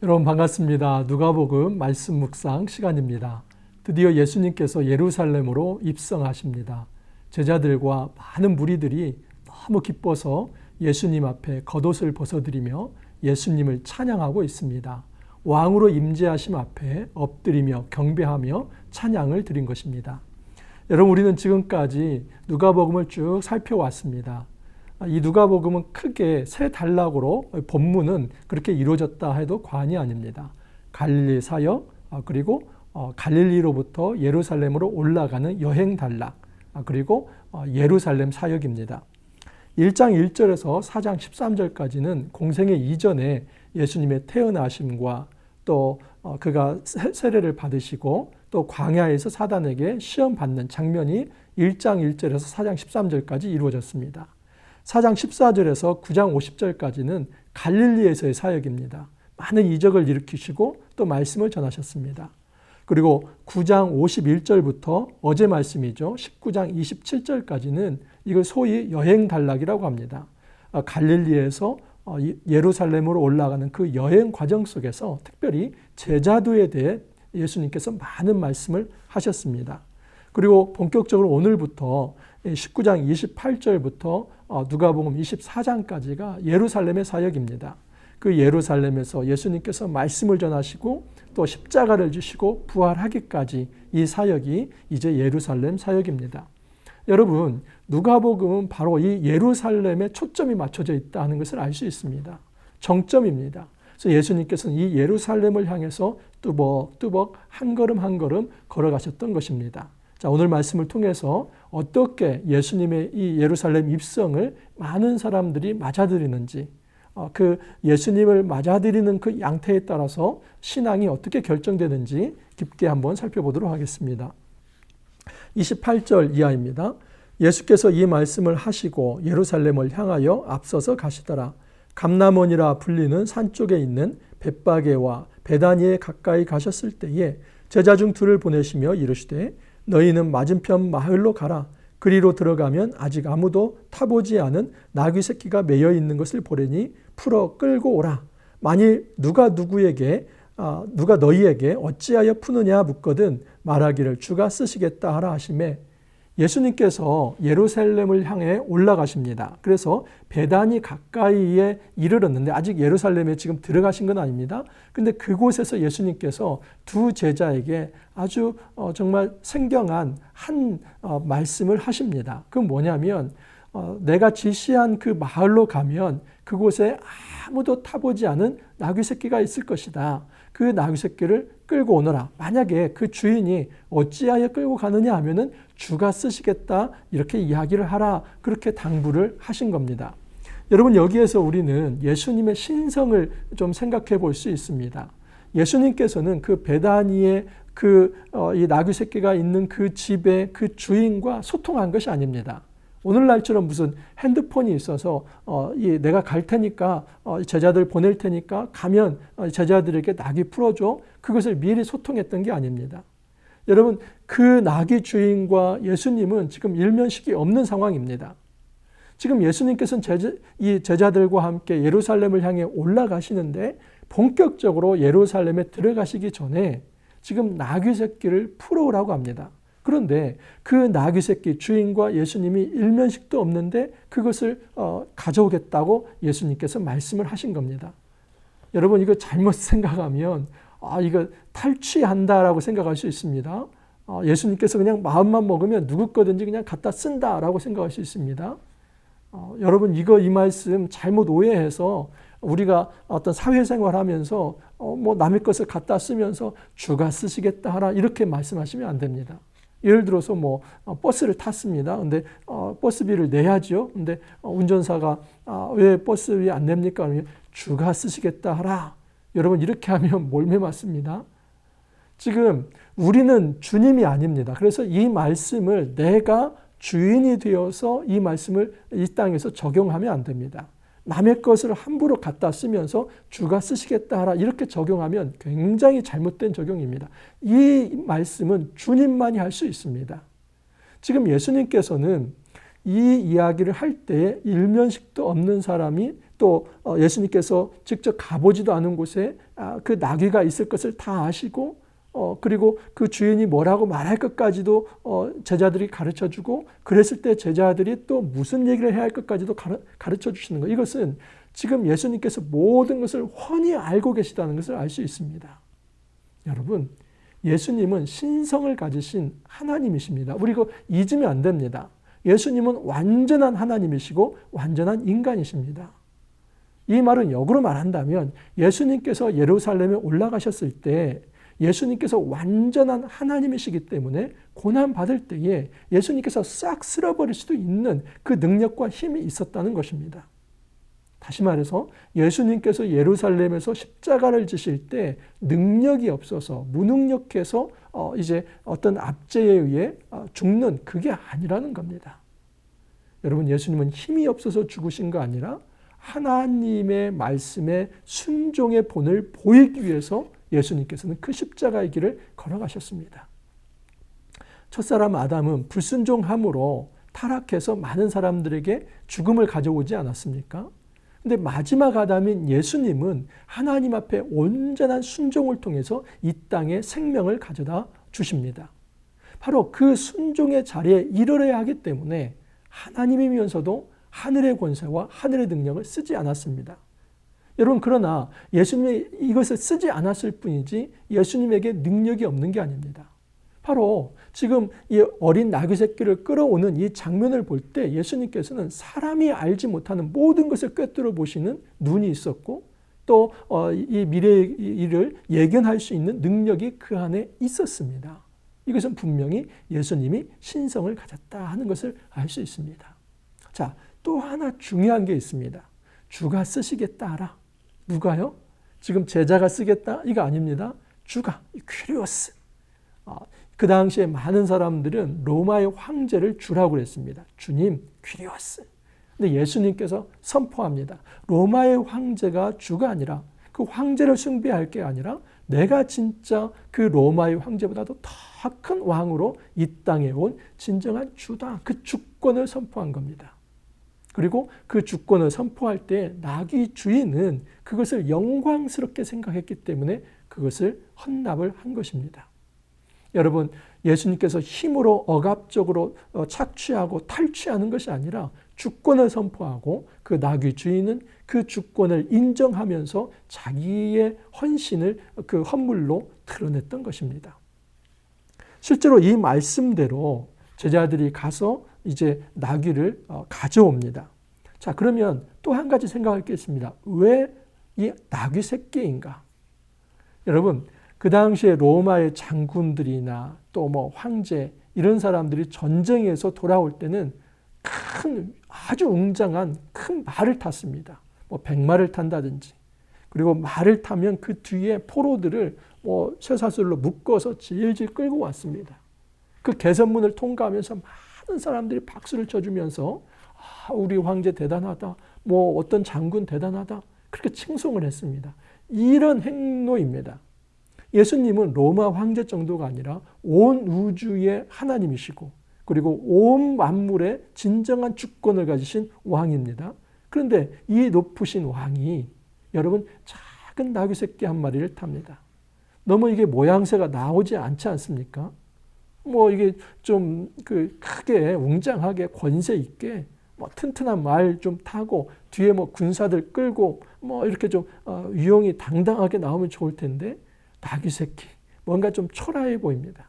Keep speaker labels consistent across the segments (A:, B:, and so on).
A: 여러분 반갑습니다. 누가복음 말씀 묵상 시간입니다. 드디어 예수님께서 예루살렘으로 입성하십니다. 제자들과 많은 무리들이 너무 기뻐서 예수님 앞에 겉옷을 벗어드리며 예수님을 찬양하고 있습니다. 왕으로 임재하심 앞에 엎드리며 경배하며 찬양을 드린 것입니다. 여러분, 우리는 지금까지 누가복음을 쭉 살펴왔습니다. 이 누가복음은 크게 세 단락으로 본문은 그렇게 이루어졌다 해도 과언이 아닙니다. 갈릴리 사역, 그리고 갈릴리로부터 예루살렘으로 올라가는 여행 단락, 그리고 예루살렘 사역입니다. 1장 1절에서 4장 13절까지는 공생의 이전에 예수님의 태어나심과 또 그가 세례를 받으시고 또 광야에서 사단에게 시험 받는 장면이 1장 1절에서 4장 13절까지 이루어졌습니다. 4장 14절에서 9장 50절까지는 갈릴리에서의 사역입니다. 많은 이적을 일으키시고 또 말씀을 전하셨습니다. 그리고 9장 51절부터 어제 말씀이죠. 19장 27절까지는 이걸 소위 여행 단락이라고 합니다. 갈릴리에서 예루살렘으로 올라가는 그 여행 과정 속에서 특별히 제자도에 대해 예수님께서 많은 말씀을 하셨습니다. 그리고 본격적으로 오늘부터 19장 28절부터 누가복음 24장까지가 예루살렘의 사역입니다. 그 예루살렘에서 예수님께서 말씀을 전하시고 또 십자가를 지시고 부활하기까지 이 사역이 이제 예루살렘 사역입니다. 여러분, 누가복음은 바로 이 예루살렘에 초점이 맞춰져 있다는 것을 알 수 있습니다. 정점입니다. 그래서 예수님께서는 이 예루살렘을 향해서 뚜벅뚜벅 한 걸음 한 걸음 걸어가셨던 것입니다. 자, 오늘 말씀을 통해서 어떻게 예수님의 이 예루살렘 입성을 많은 사람들이 맞아들이는지, 그 예수님을 맞아들이는 그 양태에 따라서 신앙이 어떻게 결정되는지 깊게 한번 살펴보도록 하겠습니다. 28절 이하입니다. 예수께서 이 말씀을 하시고 예루살렘을 향하여 앞서서 가시더라. 감람원이라 불리는 산 쪽에 있는 벳바게와 베다니에 가까이 가셨을 때에 제자 중 둘을 보내시며 이르시되 너희는 맞은편 마을로 가라. 그리로 들어가면 아직 아무도 타보지 않은 나귀 새끼가 매여 있는 것을 보려니 풀어 끌고 오라. 만일 누가 너희에게 어찌하여 푸느냐 묻거든 말하기를 주가 쓰시겠다 하라 하시매 예수님께서 예루살렘을 향해 올라가십니다. 그래서 베다니 가까이에 이르렀는데 아직 예루살렘에 지금 들어가신 건 아닙니다. 근데 그곳에서 예수님께서 두 제자에게 아주 정말 생경한 한 말씀을 하십니다. 그건 뭐냐면 내가 지시한 그 마을로 가면 그곳에 아무도 타보지 않은 나귀 새끼가 있을 것이다. 그 나귀 새끼를 끌고 오너라. 만약에 그 주인이 어찌하여 끌고 가느냐 하면은 주가 쓰시겠다. 이렇게 이야기를 하라. 그렇게 당부를 하신 겁니다. 여러분, 여기에서 우리는 예수님의 신성을 좀 생각해 볼 수 있습니다. 예수님께서는 그 베다니에 이 나귀 새끼가 있는 그 집의 그 주인과 소통한 것이 아닙니다. 오늘날처럼 무슨 핸드폰이 있어서 내가 갈 테니까 제자들 보낼 테니까 가면 제자들에게 낙이 풀어줘. 그것을 미리 소통했던 게 아닙니다. 여러분, 그 낙이 주인과 예수님은 지금 일면식이 없는 상황입니다. 지금 예수님께서는 이 제자들과 함께 예루살렘을 향해 올라가시는데 본격적으로 예루살렘에 들어가시기 전에 지금 나귀 새끼를 풀어오라고 합니다. 그런데 그 나귀 새끼 주인과 예수님이 일면식도 없는데 그것을 가져오겠다고 예수님께서 말씀을 하신 겁니다. 여러분, 이거 잘못 생각하면 이거 탈취한다라고 생각할 수 있습니다. 예수님께서 그냥 마음만 먹으면 누구 거든지 그냥 갖다 쓴다라고 생각할 수 있습니다. 여러분, 이 말씀 잘못 오해해서 우리가 어떤 사회생활 하면서 남의 것을 갖다 쓰면서 주가 쓰시겠다 하라 이렇게 말씀하시면 안 됩니다. 예를 들어서 버스를 탔습니다. 근데 버스비를 내야죠. 근데 운전사가 왜 버스비 안 냅니까? 그러면 주가 쓰시겠다 하라. 여러분, 이렇게 하면 몰매 맞습니다. 지금 우리는 주님이 아닙니다. 그래서 이 말씀을 내가 주인이 되어서 이 말씀을 이 땅에서 적용하면 안 됩니다. 남의 것을 함부로 갖다 쓰면서 주가 쓰시겠다 하라 이렇게 적용하면 굉장히 잘못된 적용입니다. 이 말씀은 주님만이 할 수 있습니다. 지금 예수님께서는 이 이야기를 할 때에 일면식도 없는 사람이 또 예수님께서 직접 가보지도 않은 곳에 그 나귀가 있을 것을 다 아시고 그리고 그 주인이 뭐라고 말할 것까지도 제자들이 가르쳐주고 그랬을 때 제자들이 또 무슨 얘기를 해야 할 것까지도 가르쳐 주시는 것. 이것은 지금 예수님께서 모든 것을 훤히 알고 계시다는 것을 알 수 있습니다. 여러분, 예수님은 신성을 가지신 하나님이십니다. 우리 이거 잊으면 안 됩니다. 예수님은 완전한 하나님이시고 완전한 인간이십니다. 이 말은 역으로 말한다면 예수님께서 예루살렘에 올라가셨을 때 예수님께서 완전한 하나님이시기 때문에 고난받을 때에 예수님께서 싹 쓸어버릴 수도 있는 그 능력과 힘이 있었다는 것입니다. 다시 말해서 예수님께서 예루살렘에서 십자가를 지실 때 능력이 없어서 무능력해서 이제 어떤 압제에 의해 죽는 그게 아니라는 겁니다. 여러분, 예수님은 힘이 없어서 죽으신 거 아니라 하나님의 말씀에 순종의 본을 보이기 위해서 예수님께서는 그 십자가의 길을 걸어가셨습니다. 첫사람 아담은 불순종함으로 타락해서 많은 사람들에게 죽음을 가져오지 않았습니까? 근데 마지막 아담인 예수님은 하나님 앞에 온전한 순종을 통해서 이 땅에 생명을 가져다 주십니다. 바로 그 순종의 자리에 이르러야 하기 때문에 하나님이면서도 하늘의 권세와 하늘의 능력을 쓰지 않았습니다. 여러분, 그러나 예수님이 이것을 쓰지 않았을 뿐이지 예수님에게 능력이 없는 게 아닙니다. 바로 지금 이 어린 나귀 새끼를 끌어오는 이 장면을 볼 때 예수님께서는 사람이 알지 못하는 모든 것을 꿰뚫어 보시는 눈이 있었고 또 이 미래의 일을 예견할 수 있는 능력이 그 안에 있었습니다. 이것은 분명히 예수님이 신성을 가졌다 하는 것을 알 수 있습니다. 자, 또 하나 중요한 게 있습니다. 주가 쓰시겠다 하라. 누가요? 지금 제자가 쓰겠다? 이거 아닙니다. 주가, 퀴리오스. 그 당시에 많은 사람들은 로마의 황제를 주라고 그랬습니다. 주님, 퀴리오스. 근데 예수님께서 선포합니다. 로마의 황제가 주가 아니라 그 황제를 숭배할 게 아니라 내가 진짜 그 로마의 황제보다도 더 큰 왕으로 이 땅에 온 진정한 주다. 그 주권을 선포한 겁니다. 그리고 그 주권을 선포할 때 나귀 주인은 그것을 영광스럽게 생각했기 때문에 그것을 헌납을 한 것입니다. 여러분, 예수님께서 힘으로 억압적으로 착취하고 탈취하는 것이 아니라 주권을 선포하고 그 나귀 주인은 그 주권을 인정하면서 자기의 헌신을 그 헌물로 드러냈던 것입니다. 실제로 이 말씀대로 제자들이 가서 이제 나귀를 가져옵니다. 자, 그러면 또 한 가지 생각할 게 있습니다. 왜 이 나귀 새끼인가? 여러분, 그 당시에 로마의 장군들이나 또 뭐 황제 이런 사람들이 전쟁에서 돌아올 때는 큰 아주 웅장한 큰 말을 탔습니다. 뭐 백마를 탄다든지 그리고 말을 타면 그 뒤에 포로들을 뭐 쇠사슬로 묶어서 질질 끌고 왔습니다. 그 개선문을 통과하면서 많은 사람들이 박수를 쳐주면서 우리 황제 대단하다, 뭐 어떤 장군 대단하다 그렇게 칭송을 했습니다. 이런 행로입니다. 예수님은 로마 황제 정도가 아니라 온 우주의 하나님이시고 그리고 온 만물의 진정한 주권을 가지신 왕입니다. 그런데 이 높으신 왕이 여러분 작은 나귀 새끼 한 마리를 탑니다. 너무 이게 모양새가 나오지 않지 않습니까? 뭐 이게 좀 크게 웅장하게 권세 있게 뭐 튼튼한 말 좀 타고 뒤에 뭐 군사들 끌고 뭐 이렇게 좀 위용이 당당하게 나오면 좋을 텐데 나귀 새끼 뭔가 좀 초라해 보입니다.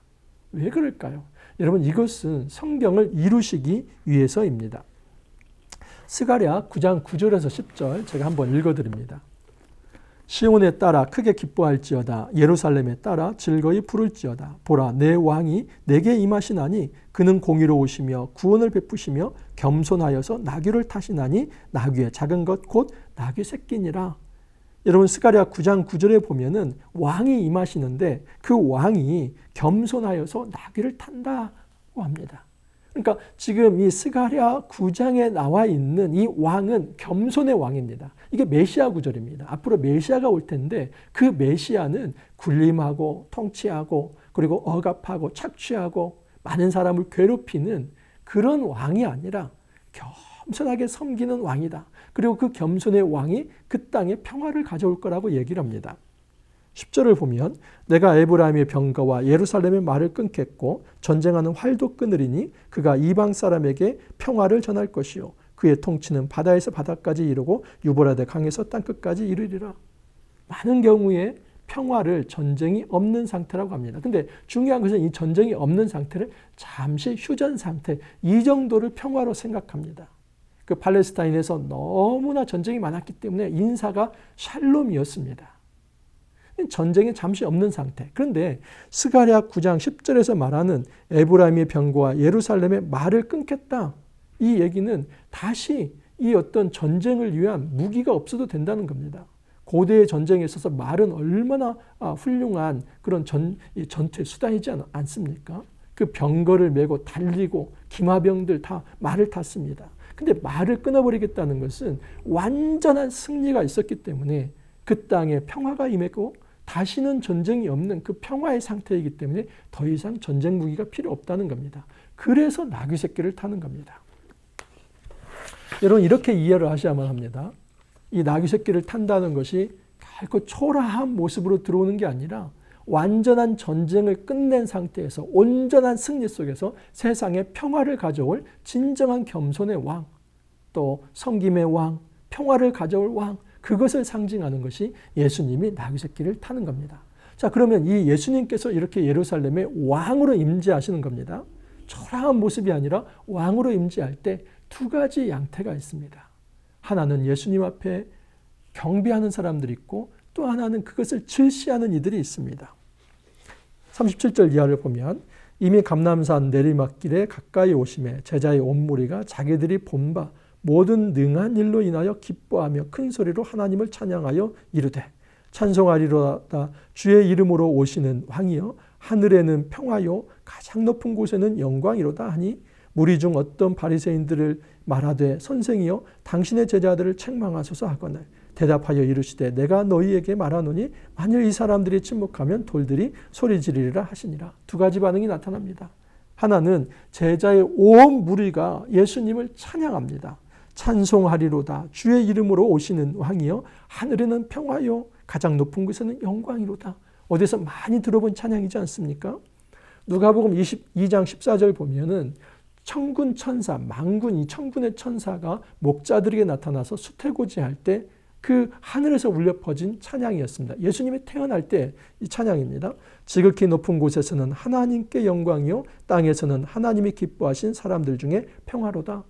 A: 왜 그럴까요? 여러분, 이것은 성경을 이루시기 위해서입니다. 스가랴 9장 9절에서 10절 제가 한번 읽어드립니다. 시온에 따라 크게 기뻐할지어다. 예루살렘에 따라 즐거이 부를지어다. 보라, 내 왕이 내게 임하시나니 그는 공의로우시며 구원을 베푸시며 겸손하여서 나귀를 타시나니 나귀의 작은 것 곧 나귀 새끼니라. 여러분, 스가랴 9장 9절에 보면은 왕이 임하시는데 그 왕이 겸손하여서 나귀를 탄다고 합니다. 그러니까 지금 이 스가랴 9장에 나와 있는 이 왕은 겸손의 왕입니다. 이게 메시아 구절입니다. 앞으로 메시아가 올 텐데 그 메시아는 군림하고 통치하고 그리고 억압하고 착취하고 많은 사람을 괴롭히는 그런 왕이 아니라 겸손하게 섬기는 왕이다. 그리고 그 겸손의 왕이 그 땅에 평화를 가져올 거라고 얘기를 합니다. 10절을 보면 내가 에브라임의 병거와 예루살렘의 말을 끊겠고 전쟁하는 활도 끊으리니 그가 이방 사람에게 평화를 전할 것이요 그의 통치는 바다에서 바다까지 이르고 유브라데 강에서 땅끝까지 이르리라. 많은 경우에 평화를 전쟁이 없는 상태라고 합니다. 근데 중요한 것은 이 전쟁이 없는 상태를 잠시 휴전 상태, 이 정도를 평화로 생각합니다. 그 팔레스타인에서 너무나 전쟁이 많았기 때문에 인사가 샬롬이었습니다. 전쟁이 잠시 없는 상태. 그런데 스가랴 9장 10절에서 말하는 에브라임의 병거와 예루살렘의 말을 끊겠다. 이 얘기는 다시 이 어떤 전쟁을 위한 무기가 없어도 된다는 겁니다. 고대의 전쟁에 있어서 말은 얼마나 훌륭한 그런 전투의 수단이지 않습니까? 그 병거를 메고 달리고 기마병들 다 말을 탔습니다. 근데 말을 끊어버리겠다는 것은 완전한 승리가 있었기 때문에 그 땅에 평화가 임했고 다시는 전쟁이 없는 그 평화의 상태이기 때문에 더 이상 전쟁 무기가 필요 없다는 겁니다. 그래서 나귀 새끼를 타는 겁니다. 여러분 이렇게 이해를 하셔야만 합니다. 이 나귀 새끼를 탄다는 것이 결코 초라한 모습으로 들어오는 게 아니라 완전한 전쟁을 끝낸 상태에서 온전한 승리 속에서 세상에 평화를 가져올 진정한 겸손의 왕, 또 섬김의 왕, 평화를 가져올 왕, 그것을 상징하는 것이 예수님이 나귀 새끼를 타는 겁니다. 자, 그러면 이 예수님께서 이렇게 예루살렘의 왕으로 임재하시는 겁니다. 초라한 모습이 아니라 왕으로 임재할 때 두 가지 양태가 있습니다. 하나는 예수님 앞에 경배하는 사람들이 있고 또 하나는 그것을 질시하는 이들이 있습니다. 37절 이하를 보면 이미 감람산 내리막길에 가까이 오심에 제자의 온 무리가 자기들이 본 바 모든 능한 일로 인하여 기뻐하며 큰 소리로 하나님을 찬양하여 이르되 찬송하리로다 주의 이름으로 오시는 왕이여 하늘에는 평화요 가장 높은 곳에는 영광이로다 하니 무리 중 어떤 바리새인들을 말하되 선생이여 당신의 제자들을 책망하소서 하거늘 대답하여 이르시되 내가 너희에게 말하노니 만일 이 사람들이 침묵하면 돌들이 소리 지르리라 하시니라. 두 가지 반응이 나타납니다. 하나는 제자의 온 무리가 예수님을 찬양합니다. 찬송하리로다 주의 이름으로 오시는 왕이여 하늘에는 평화요 가장 높은 곳에는 영광이로다. 어디서 많이 들어본 찬양이지 않습니까? 누가복음 22장 14절 보면은 천군 천사, 만군, 이 천군의 천사가 목자들에게 나타나서 수태고지할 때 그 하늘에서 울려 퍼진 찬양이었습니다. 예수님이 태어날 때 이 찬양입니다. 지극히 높은 곳에서는 하나님께 영광이요 땅에서는 하나님이 기뻐하신 사람들 중에 평화로다.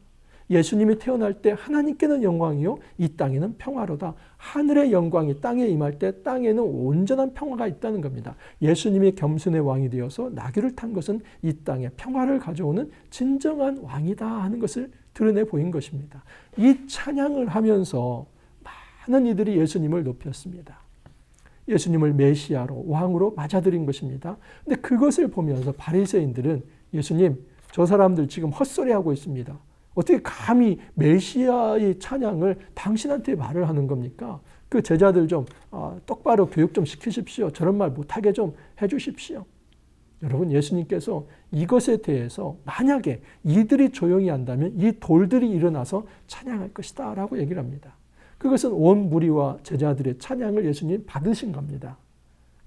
A: 예수님이 태어날 때 하나님께는 영광이요 이 땅에는 평화로다. 하늘의 영광이 땅에 임할 때 땅에는 온전한 평화가 있다는 겁니다. 예수님이 겸손의 왕이 되어서 나귀를 탄 것은 이 땅에 평화를 가져오는 진정한 왕이다 하는 것을 드러내 보인 것입니다. 이 찬양을 하면서 많은 이들이 예수님을 높였습니다. 예수님을 메시아로 왕으로 맞아들인 것입니다. 근데 그것을 보면서 바리새인들은 예수님 저 사람들 지금 헛소리하고 있습니다. 어떻게 감히 메시아의 찬양을 당신한테 말을 하는 겁니까? 그 제자들 좀 똑바로 교육 좀 시키십시오. 저런 말 못하게 좀 해주십시오. 여러분 예수님께서 이것에 대해서 만약에 이들이 조용히 한다면 이 돌들이 일어나서 찬양할 것이다 라고 얘기를 합니다. 그것은 온 무리와 제자들의 찬양을 예수님이 받으신 겁니다.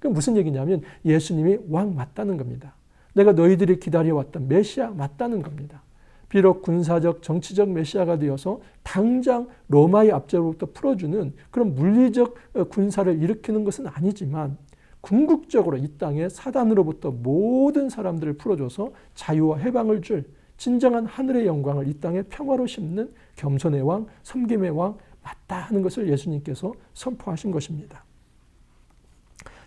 A: 그 무슨 얘기냐면 예수님이 왕 맞다는 겁니다. 내가 너희들이 기다려왔던 메시아 맞다는 겁니다. 비록 군사적 정치적 메시아가 되어서 당장 로마의 압제로부터 풀어주는 그런 물리적 군사를 일으키는 것은 아니지만 궁극적으로 이 땅에 사단으로부터 모든 사람들을 풀어줘서 자유와 해방을 줄 진정한 하늘의 영광을 이 땅에 평화로 심는 겸손의 왕, 섬김의 왕 맞다 하는 것을 예수님께서 선포하신 것입니다.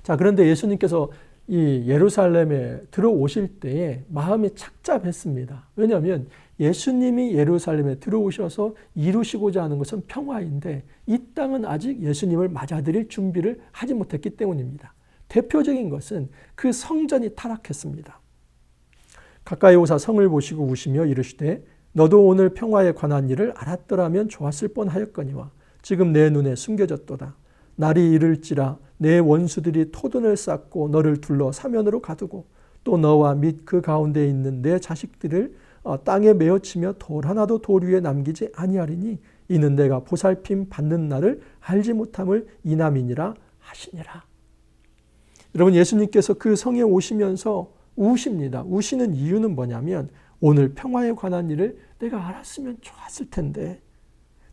A: 자, 그런데 예수님께서 이 예루살렘에 들어오실 때에 마음이 착잡했습니다. 왜냐하면 예수님이 예루살렘에 들어오셔서 이루시고자 하는 것은 평화인데 이 땅은 아직 예수님을 맞아들일 준비를 하지 못했기 때문입니다. 대표적인 것은 그 성전이 타락했습니다. 가까이 오사 성을 보시고 우시며 이르시되 너도 오늘 평화에 관한 일을 알았더라면 좋았을 뻔하였거니와 지금 내 눈에 숨겨졌도다. 날이 이를지라 내 원수들이 토둔을 쌓고 너를 둘러 사면으로 가두고 또 너와 및 그 가운데 있는 내 자식들을 땅에 메어치며 돌 하나도 돌 위에 남기지 아니하리니 이는 내가 보살핌 받는 날을 알지 못함을 이남이니라 하시니라. 여러분, 예수님께서 그 성에 오시면서 우십니다. 우시는 이유는 뭐냐면 오늘 평화에 관한 일을 내가 알았으면 좋았을 텐데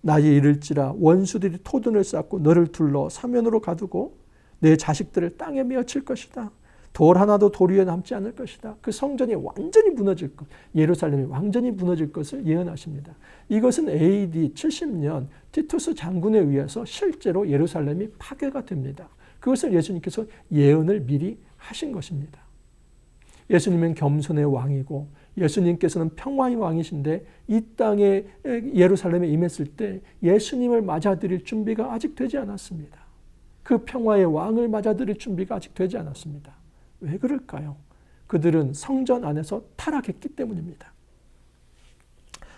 A: 나에 이를지라 원수들이 토둔을 쌓고 너를 둘러 사면으로 가두고 내 자식들을 땅에 메어칠 것이다. 돌 하나도 돌 위에 남지 않을 것이다. 그 성전이 완전히 무너질 것, 예루살렘이 완전히 무너질 것을 예언하십니다. 이것은 AD 70년 티투스 장군에 의해서 실제로 예루살렘이 파괴가 됩니다. 그것을 예수님께서 예언을 미리 하신 것입니다. 예수님은 겸손의 왕이고 예수님께서는 평화의 왕이신데 이 땅에 예루살렘에 임했을 때 예수님을 맞아들일 준비가 아직 되지 않았습니다. 그 평화의 왕을 맞아들일 준비가 아직 되지 않았습니다. 왜 그럴까요? 그들은 성전 안에서 타락했기 때문입니다.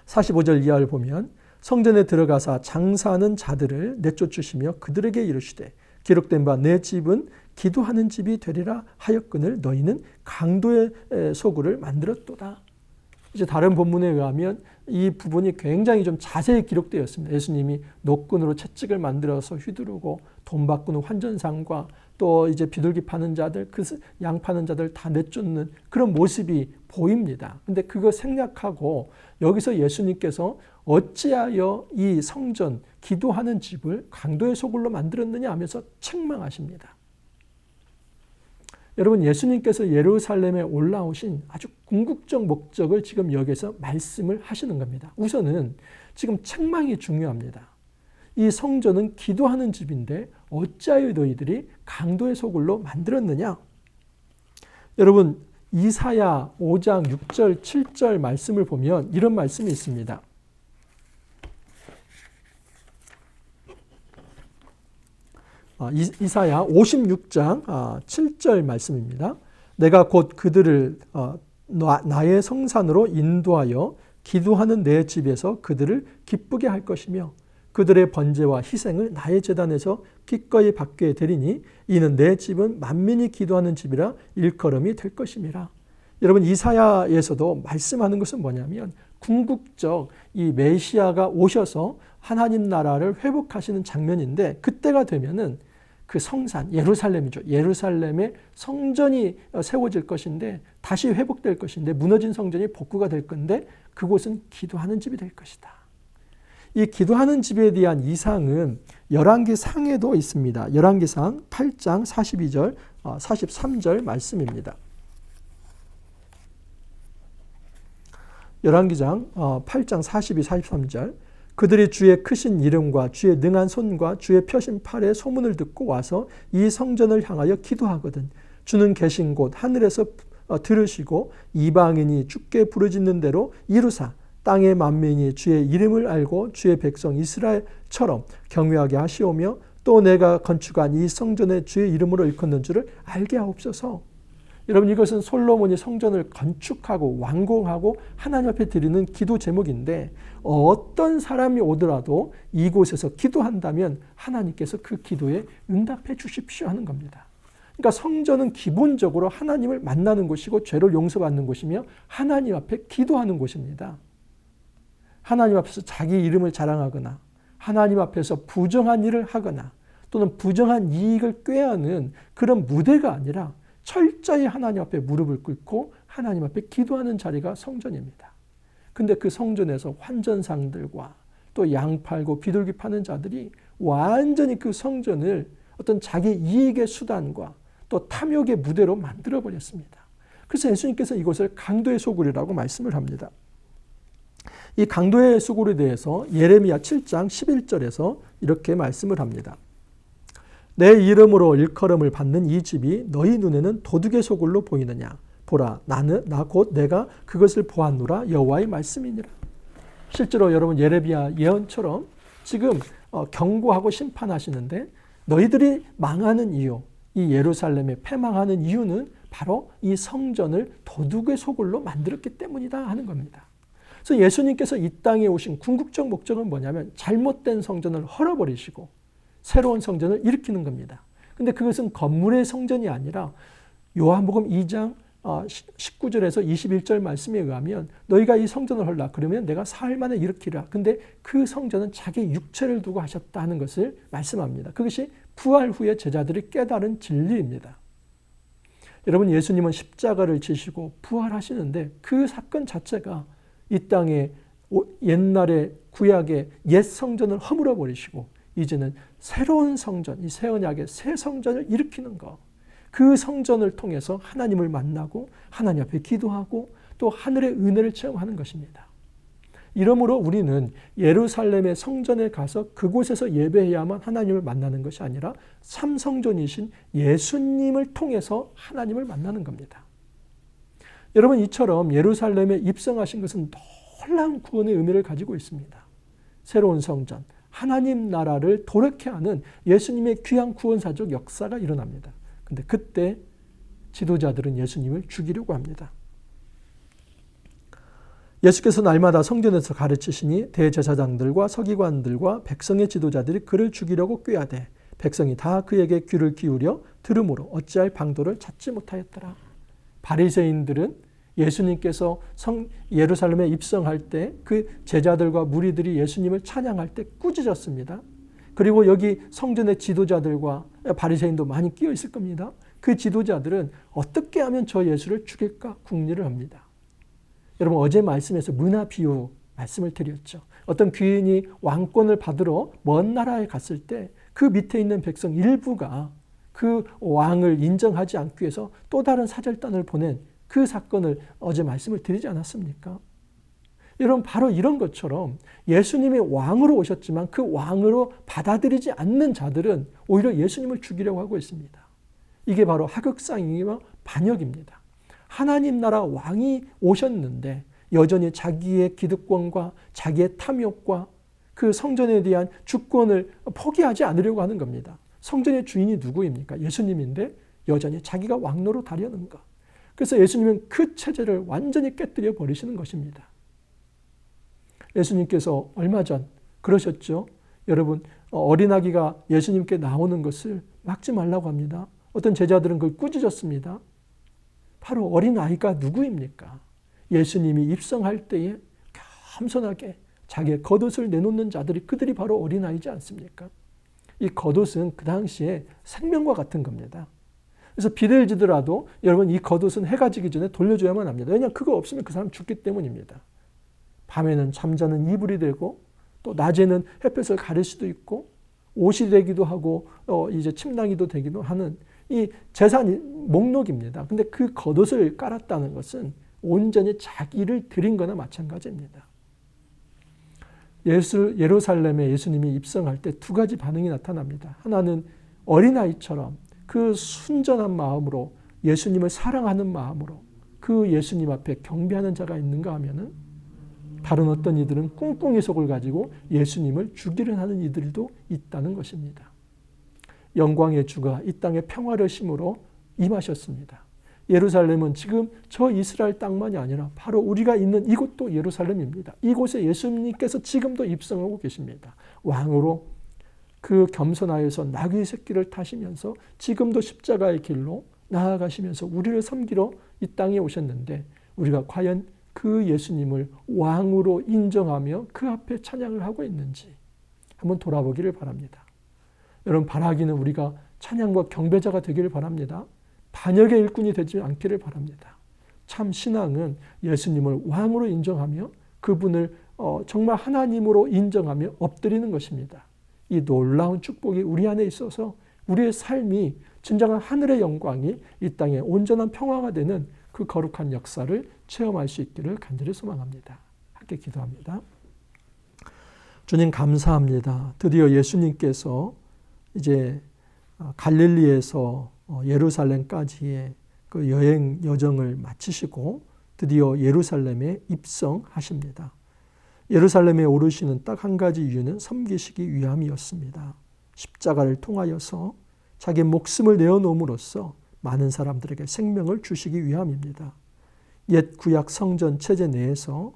A: 45절 이하를 보면 성전에 들어가사 장사하는 자들을 내쫓으시며 그들에게 이르시되 기록된 바 내 집은 기도하는 집이 되리라 하였거늘 너희는 강도의 소굴을 만들었도다. 이제 다른 본문에 의하면 이 부분이 굉장히 좀 자세히 기록되어 있습니다. 예수님이 노끈으로 채찍을 만들어서 휘두르고 돈 바꾸는 환전상과 또 이제 비둘기 파는 자들, 그 양 파는 자들 다 내쫓는 그런 모습이 보입니다. 근데 그거 생략하고 여기서 예수님께서 어찌하여 이 성전, 기도하는 집을 강도의 소굴로 만들었느냐 하면서 책망하십니다. 여러분, 예수님께서 예루살렘에 올라오신 아주 궁극적 목적을 지금 여기서 말씀을 하시는 겁니다. 우선은 지금 책망이 중요합니다. 이 성전은 기도하는 집인데 어찌하여 너희들이 강도의 소굴로 만들었느냐? 여러분, 이사야 5장 6절 7절 말씀을 보면 이런 말씀이 있습니다. 이사야 56장 7절 말씀입니다. 내가 곧 그들을 나의 성산으로 인도하여 기도하는 내 집에서 그들을 기쁘게 할 것이며 그들의 번제와 희생을 나의 제단에서 기꺼이 받게 되리니 이는 내 집은 만민이 기도하는 집이라 일컬음이 될 것임이라. 여러분, 이사야에서도 말씀하는 것은 뭐냐면 궁극적 이 메시아가 오셔서 하나님 나라를 회복하시는 장면인데 그때가 되면은 그 성산, 예루살렘이죠. 예루살렘의 성전이 세워질 것인데 다시 회복될 것인데 무너진 성전이 복구가 될 건데 그곳은 기도하는 집이 될 것이다. 이 기도하는 집에 대한 이상은 열왕기상에도 있습니다. 열왕기상 8장 42절, 43절 말씀입니다. 열왕기상 8장 42, 43절 그들이 주의 크신 이름과 주의 능한 손과 주의 펴신 팔의 소문을 듣고 와서 이 성전을 향하여 기도하거든 주는 계신 곳 하늘에서 들으시고 이방인이 주께 부르짖는 대로 이루사 땅의 만민이 주의 이름을 알고 주의 백성 이스라엘처럼 경외하게 하시오며 또 내가 건축한 이 성전에 주의 이름으로 일컫는 줄을 알게 하옵소서. 여러분, 이것은 솔로몬이 성전을 건축하고 완공하고 하나님 앞에 드리는 기도 제목인데 어떤 사람이 오더라도 이곳에서 기도한다면 하나님께서 그 기도에 응답해 주십시오 하는 겁니다. 그러니까 성전은 기본적으로 하나님을 만나는 곳이고 죄를 용서받는 곳이며 하나님 앞에 기도하는 곳입니다. 하나님 앞에서 자기 이름을 자랑하거나 하나님 앞에서 부정한 일을 하거나 또는 부정한 이익을 꾀하는 그런 무대가 아니라 철저히 하나님 앞에 무릎을 꿇고 하나님 앞에 기도하는 자리가 성전입니다. 근데 그 성전에서 환전상들과 또 양 팔고 비둘기 파는 자들이 완전히 그 성전을 어떤 자기 이익의 수단과 또 탐욕의 무대로 만들어버렸습니다. 그래서 예수님께서 이것을 강도의 소굴이라고 말씀을 합니다. 이 강도의 소굴에 대해서 예레미야 7장 11절에서 이렇게 말씀을 합니다. 내 이름으로 일컬음을 받는 이 집이 너희 눈에는 도둑의 소굴로 보이느냐? 보라, 나 곧 내가 그것을 보았노라 여호와의 말씀이니라. 실제로 여러분 예레미야 예언처럼 지금 경고하고 심판하시는데 너희들이 망하는 이유, 이 예루살렘에 패망하는 이유는 바로 이 성전을 도둑의 소굴로 만들었기 때문이다 하는 겁니다. 그래서 예수님께서 이 땅에 오신 궁극적 목적은 뭐냐면 잘못된 성전을 헐어버리시고 새로운 성전을 일으키는 겁니다. 근데 그것은 건물의 성전이 아니라 요한복음 2장 19절에서 21절 말씀에 의하면 너희가 이 성전을 헐라 그러면 내가 사흘 만에 일으키라. 근데 그 성전은 자기 육체를 두고 하셨다 하는 것을 말씀합니다. 그것이 부활 후에 제자들이 깨달은 진리입니다. 여러분, 예수님은 십자가를 지시고 부활하시는데 그 사건 자체가 이 땅에 옛날에 구약의 옛 성전을 허물어 버리시고 이제는 새로운 성전, 이 새 언약의 새 성전을 일으키는 것. 그 성전을 통해서 하나님을 만나고 하나님 앞에 기도하고 또 하늘의 은혜를 체험하는 것입니다. 이러므로 우리는 예루살렘의 성전에 가서 그곳에서 예배해야만 하나님을 만나는 것이 아니라 참 성전이신 예수님을 통해서 하나님을 만나는 겁니다. 여러분, 이처럼 예루살렘에 입성하신 것은 놀라운 구원의 의미를 가지고 있습니다. 새로운 성전, 하나님 나라를 도래케 하는 예수님의 귀한 구원사적 역사가 일어납니다. 근데 그때 지도자들은 예수님을 죽이려고 합니다. 예수께서 날마다 성전에서 가르치시니 대제사장들과 서기관들과 백성의 지도자들이 그를 죽이려고 꾀하되 백성이 다 그에게 귀를 기울여 들으므로 어찌할 방도를 찾지 못하였더라. 바리새인들은 예수님께서 예루살렘에 입성할 때 그 제자들과 무리들이 예수님을 찬양할 때 꾸짖었습니다. 그리고 여기 성전의 지도자들과 바리새인도 많이 끼어 있을 겁니다. 그 지도자들은 어떻게 하면 저 예수를 죽일까 궁리를 합니다. 여러분, 어제 말씀에서 문화 비유 말씀을 드렸죠. 어떤 귀인이 왕권을 받으러 먼 나라에 갔을 때 그 밑에 있는 백성 일부가 그 왕을 인정하지 않기 위해서 또 다른 사절단을 보낸 그 사건을 어제 말씀을 드리지 않았습니까? 여러분, 바로 이런 것처럼 예수님이 왕으로 오셨지만 그 왕으로 받아들이지 않는 자들은 오히려 예수님을 죽이려고 하고 있습니다. 이게 바로 하극상이와 반역입니다. 하나님 나라 왕이 오셨는데 여전히 자기의 기득권과 자기의 탐욕과 그 성전에 대한 주권을 포기하지 않으려고 하는 겁니다. 성전의 주인이 누구입니까? 예수님인데 여전히 자기가 왕 노릇하려는 것. 그래서 예수님은 그 체제를 완전히 깨뜨려 버리시는 것입니다. 예수님께서 얼마 전 그러셨죠. 여러분, 어린아기가 예수님께 나오는 것을 막지 말라고 합니다. 어떤 제자들은 그걸 꾸짖었습니다. 바로 어린아이가 누구입니까? 예수님이 입성할 때에 겸손하게 자기의 겉옷을 내놓는 자들이 그들이 바로 어린아이지 않습니까? 이 겉옷은 그 당시에 생명과 같은 겁니다. 그래서 비를 지더라도 여러분, 이 겉옷은 해가 지기 전에 돌려줘야만 합니다. 왜냐하면 그거 없으면 그 사람 죽기 때문입니다. 밤에는 잠자는 이불이 되고 또 낮에는 햇볕을 가릴 수도 있고 옷이 되기도 하고 이제 침낭이도 되기도 하는 이 재산 목록입니다. 근데 그 겉옷을 깔았다는 것은 온전히 자기를 드린 거나 마찬가지입니다. 예루살렘에 예수님이 입성할 때 두 가지 반응이 나타납니다. 하나는 어린아이처럼 그 순전한 마음으로 예수님을 사랑하는 마음으로 그 예수님 앞에 경배하는 자가 있는가 하면은 다른 어떤 이들은 꿍꿍이 속을 가지고 예수님을 죽이려 하는 이들도 있다는 것입니다. 영광의 주가 이 땅에 평화를 심으러 임하셨습니다. 예루살렘은 지금 저 이스라엘 땅만이 아니라 바로 우리가 있는 이곳도 예루살렘입니다. 이곳에 예수님께서 지금도 입성하고 계십니다. 왕으로 그 겸손하여서 나귀 새끼를 타시면서 지금도 십자가의 길로 나아가시면서 우리를 섬기러 이 땅에 오셨는데 우리가 과연 그 예수님을 왕으로 인정하며 그 앞에 찬양을 하고 있는지 한번 돌아보기를 바랍니다. 여러분, 바라기는 우리가 찬양과 경배자가 되기를 바랍니다. 반역의 일꾼이 되지 않기를 바랍니다. 참 신앙은 예수님을 왕으로 인정하며 그분을 정말 하나님으로 인정하며 엎드리는 것입니다. 이 놀라운 축복이 우리 안에 있어서 우리의 삶이 진정한 하늘의 영광이 이 땅에 온전한 평화가 되는 그 거룩한 역사를 체험할 수 있기를 간절히 소망합니다. 함께 기도합니다. 주님, 감사합니다. 드디어 예수님께서 이제 갈릴리에서 예루살렘까지의 그 여행 여정을 마치시고 드디어 예루살렘에 입성하십니다. 예루살렘에 오르시는 딱 한 가지 이유는 섬기시기 위함이었습니다. 십자가를 통하여서 자기 목숨을 내어놓음으로써 많은 사람들에게 생명을 주시기 위함입니다. 옛 구약 성전 체제 내에서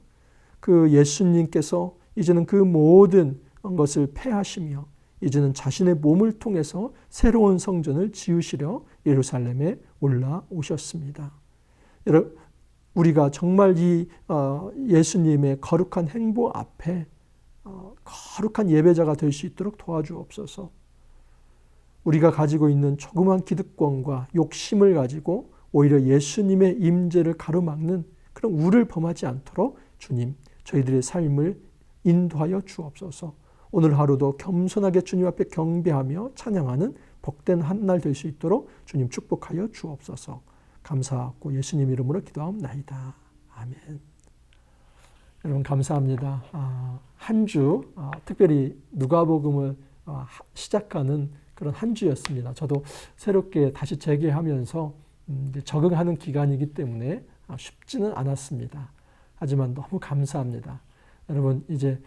A: 그 예수님께서 이제는 그 모든 것을 폐하시며 이제는 자신의 몸을 통해서 새로운 성전을 지으시려 예루살렘에 올라오셨습니다. 우리가 정말 이 예수님의 거룩한 행보 앞에 거룩한 예배자가 될 수 있도록 도와주옵소서. 우리가 가지고 있는 조그만 기득권과 욕심을 가지고 오히려 예수님의 임재를 가로막는 그런 우를 범하지 않도록 주님, 저희들의 삶을 인도하여 주옵소서. 오늘 하루도 겸손하게 주님 앞에 경배하며 찬양하는 복된 한 날 될 수 있도록 주님 축복하여 주옵소서. 감사하고 예수님 이름으로 기도하옵나이다. 아멘. 여러분 감사합니다. 한 주 특별히 누가복음을 시작하는 그런 한 주였습니다. 저도 새롭게 다시 재개하면서 이제 적응하는 기간이기 때문에 쉽지는 않았습니다. 하지만 너무 감사합니다. 여러분 이제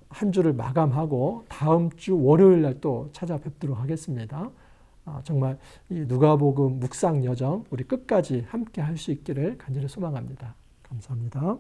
A: 한 주를 마감하고 다음 주 월요일 날 또 찾아뵙도록 하겠습니다. 정말 이 누가복음 묵상 여정 우리 끝까지 함께 할 수 있기를 간절히 소망합니다. 감사합니다.